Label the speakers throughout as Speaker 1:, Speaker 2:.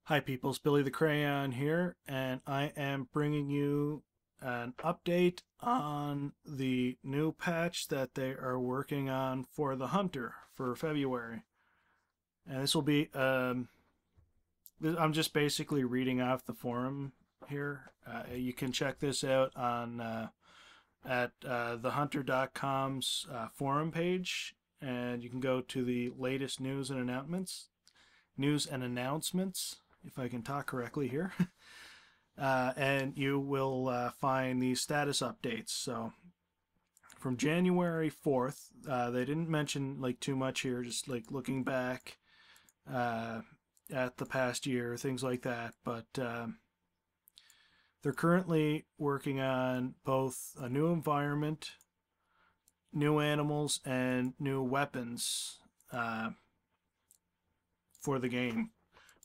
Speaker 1: Hi people, it's Billy the Crayon here, and I am bringing you an update on the new patch that they are working on for the Hunter for February. And this will be, I'm just basically reading off the forum here. You can check this out on at thehunter.com's forum page, and you can go to the latest news and announcements, if I can talk correctly here. And you will find these status updates. So from January 4th, they didn't mention like too much here, just like looking back at the past year, things like that. But they're currently working on both a new environment, new animals, and new weapons for the game.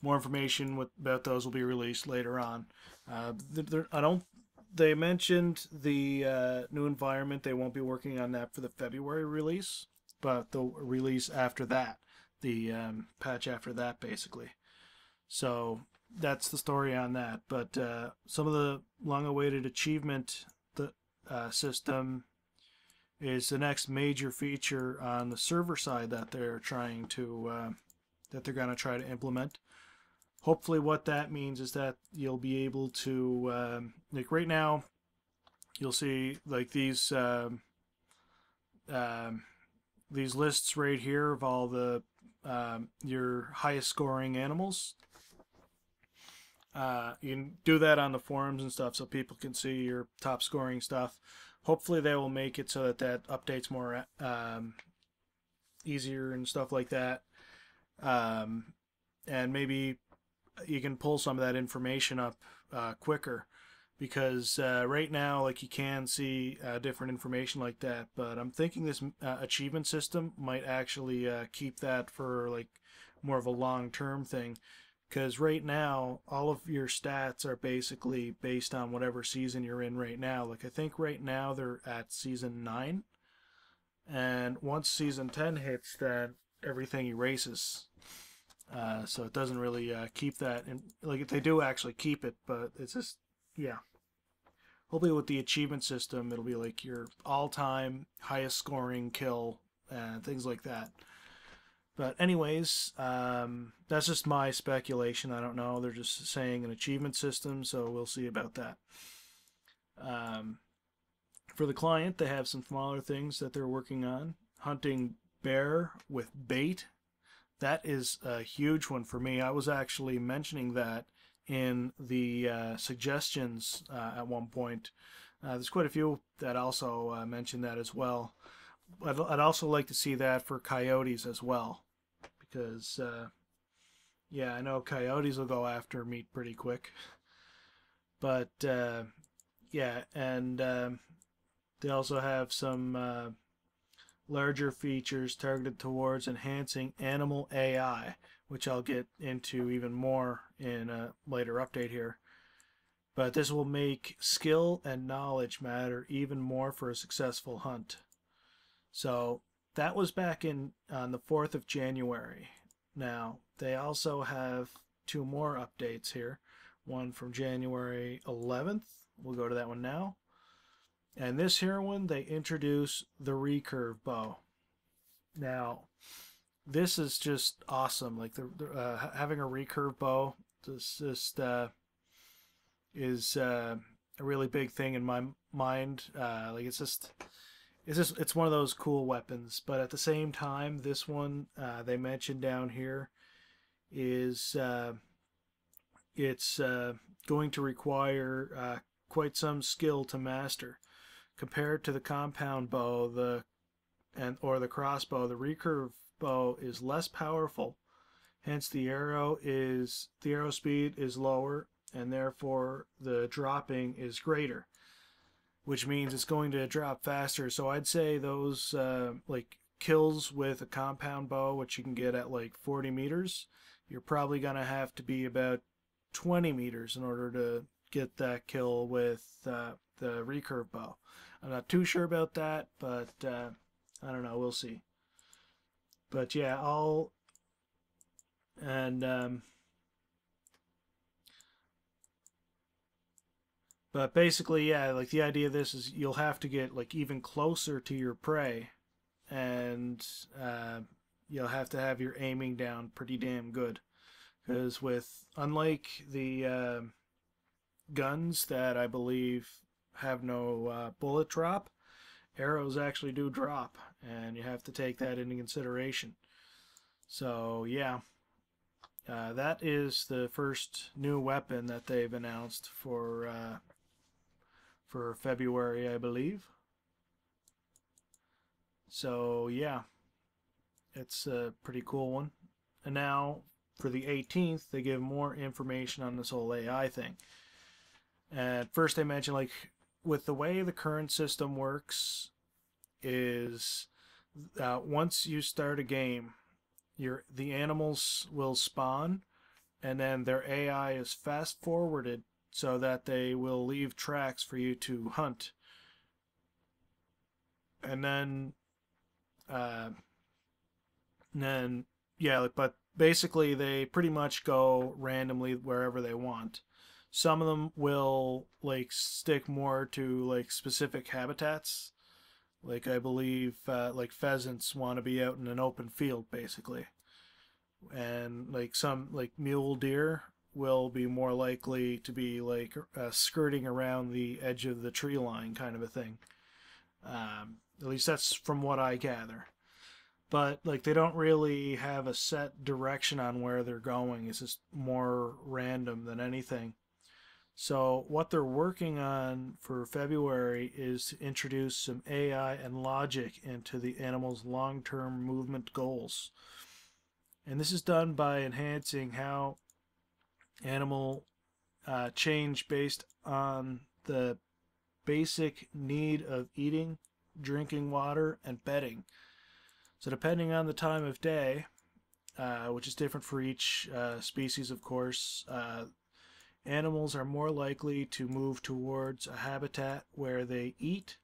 Speaker 1: More information about those will be released later on. They mentioned the new environment. They won't be working on that for the February release, but they'll release after that, the patch after that, basically. So that's the story on that. But some of the long-awaited achievement system is the next major feature on the server side that they're trying to going to try to implement. Hopefully what that means is that you'll be able to, like right now, you'll see like these lists right here of all the your highest scoring animals. You can do that on the forums and stuff so people can see your top scoring stuff. Hopefully they will make it so that that updates more easier and stuff like that. And maybe you can pull some of that information up quicker, because right now, like, you can see different information like that, but I'm thinking this achievement system might actually keep that for like more of a long-term thing, because right now all of your stats are basically based on whatever season you're in right now. Like, I think right now they're at season 9, and once season 10 hits, then everything erases. So it doesn't really keep that, and like they do actually keep it, but it's just, yeah. Hopefully with the achievement system, it'll be like your all-time highest scoring kill and things like that. But anyways, that's just my speculation. I don't know. They're just saying an achievement system, so we'll see about that. For the client, they have some smaller things that they're working on. Hunting bear with bait. That is a huge one for me. I was actually mentioning that in the suggestions at one point. There's quite a few that also mentioned that as well. I'd also like to see that for coyotes as well, because yeah, I know coyotes will go after meat pretty quick. But yeah, and they also have some larger features targeted towards enhancing animal AI, which I'll get into even more in a later update here. But this will make skill and knowledge matter even more for a successful hunt. So that was back on the 4th of January. Now, they also have two more updates here. One from January 11th. We'll go to that one now. And this here one, they introduce the Recurve bow. Now, this is just awesome. Like, having a Recurve bow just is a really big thing in my mind. Like, it's one of those cool weapons. But at the same time, this one they mentioned down here is it's going to require quite some skill to master. Compared to the compound bow, or the crossbow, the recurve bow is less powerful. Hence, the arrow speed is lower, and therefore the dropping is greater, which means it's going to drop faster. So I'd say those like kills with a compound bow, which you can get at like 40 meters, you're probably gonna have to be about 20 meters in order to get that kill with the recurve bow. I'm not too sure about that, but I don't know. We'll see. But yeah, and But basically, yeah, like the idea of this is you'll have to get like even closer to your prey, and you'll have to have your aiming down pretty damn good. Because with unlike the guns that I believe have no bullet drop, arrows actually do drop, and you have to take that into consideration. So yeah, that is the first new weapon that they've announced for February, I believe. So yeah, it's a pretty cool one. And now for the 18th, they give more information on this whole AI thing. At first, they mentioned like with the way the current system works is once you start a game, the animals will spawn, and then their AI is fast forwarded so that they will leave tracks for you to hunt. And then uh, yeah, but basically they pretty much go randomly wherever they want. Some of them will like stick more to like specific habitats. Like I believe like pheasants want to be out in an open field basically. And like some like mule deer will be more likely to be like skirting around the edge of the tree line kind of a thing. At least that's from what I gather. But like they don't really have a set direction on where they're going. It's just more random than anything. So what they're working on for February is to introduce some AI and logic into the animal's long-term movement goals. And this is done by enhancing how animal change based on the basic need of eating, drinking water, and bedding. So depending on the time of day, which is different for each species, of course, animals are more likely to move towards a habitat where they eat,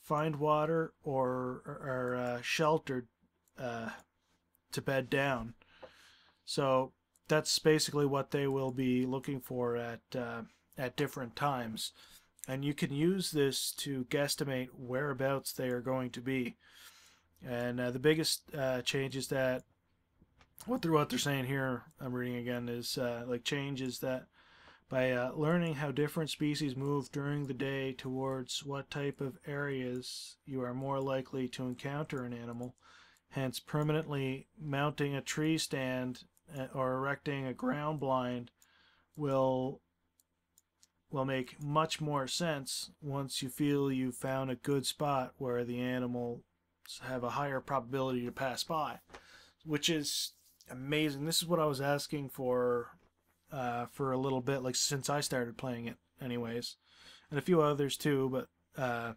Speaker 1: find water, or are sheltered to bed down. So that's basically what they will be looking for at different times. And you can use this to guesstimate whereabouts they are going to be. And the biggest change is that what they're saying here, I'm reading again, is like changes that by learning how different species move during the day towards what type of areas you are more likely to encounter an animal. Hence, permanently mounting a tree stand or erecting a ground blind will make much more sense once you feel you've found a good spot where the animals have a higher probability to pass by, which is amazing. This is what I was asking for a little bit, like since I started playing it anyways, and a few others too, but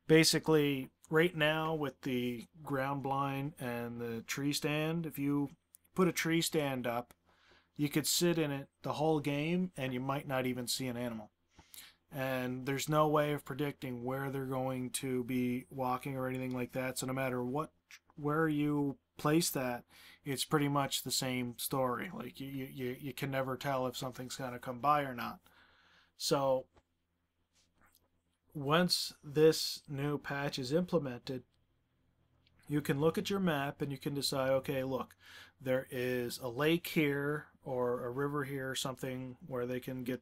Speaker 1: basically right now with the ground blind and the tree stand, if you put a tree stand up, you could sit in it the whole game and you might not even see an animal. And there's no way of predicting where they're going to be walking or anything like that. So no matter where you place that, it's pretty much the same story. Like you can never tell if something's going to come by or not. So once this new patch is implemented, you can look at your map and you can decide, okay, look, there is a lake here or a river here or something where they can get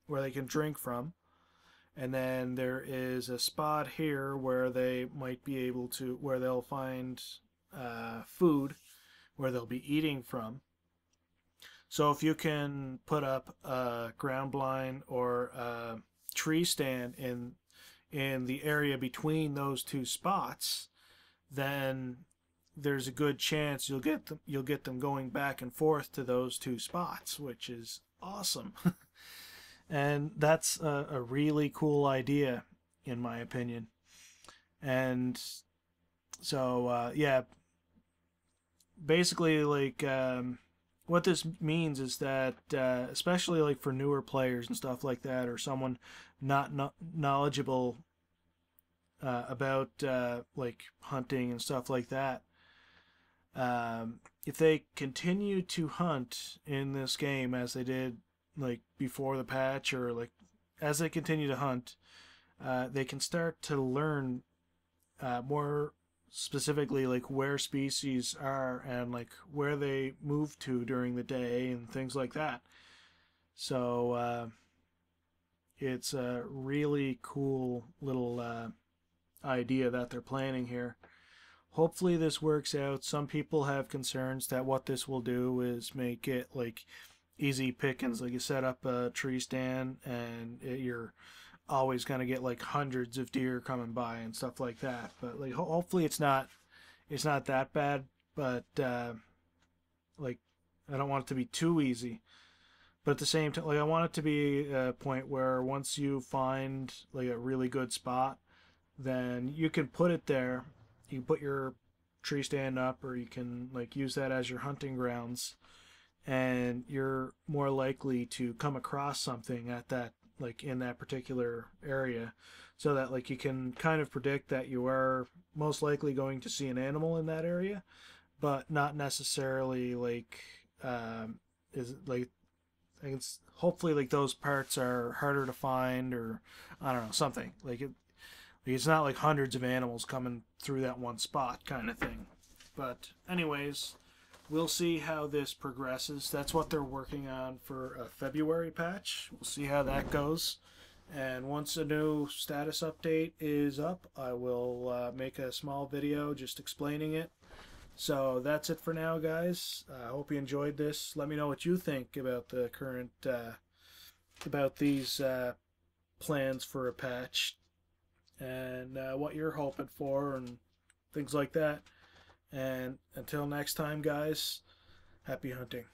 Speaker 1: where they can drink from, and then there is a spot here where they might be able to where they'll find food where they'll be eating from. So if you can put up a ground blind or a tree stand in the area between those two spots, then there's a good chance you'll get them going back and forth to those two spots, which is awesome. And that's a really cool idea, in my opinion. And so, yeah, basically, like, what this means is that, especially like for newer players and stuff like that, or someone not knowledgeable about like hunting and stuff like that, if they continue to hunt in this game as they did like before the patch, or like as they continue to hunt, they can start to learn more specifically like where species are and like where they move to during the day and things like that. So it's a really cool little idea that they're planning here. Hopefully this works out. Some people have concerns that what this will do is make it like easy pickings, like you set up a tree stand and you're always going to get like hundreds of deer coming by and stuff like that. But like hopefully it's not that bad, but like I don't want it to be too easy. But at the same time, like I want it to be a point where once you find like a really good spot, then you can put it there. You put your tree stand up, or you can like use that as your hunting grounds, and you're more likely to come across something at that, like in that particular area, so that like you can kind of predict that you are most likely going to see an animal in that area, but not necessarily like is like it's hopefully like those parts are harder to find, or I don't know, something like it. It's not like hundreds of animals coming through that one spot kind of thing. But anyways, we'll see how this progresses. That's what they're working on for a February patch. We'll see how that goes. And once a new status update is up, I will make a small video just explaining it. So that's it for now, guys. I hope you enjoyed this. Let me know what you think about the current, about these plans for a patch, and what you're hoping for and things like that. And until next time, guys, happy hunting.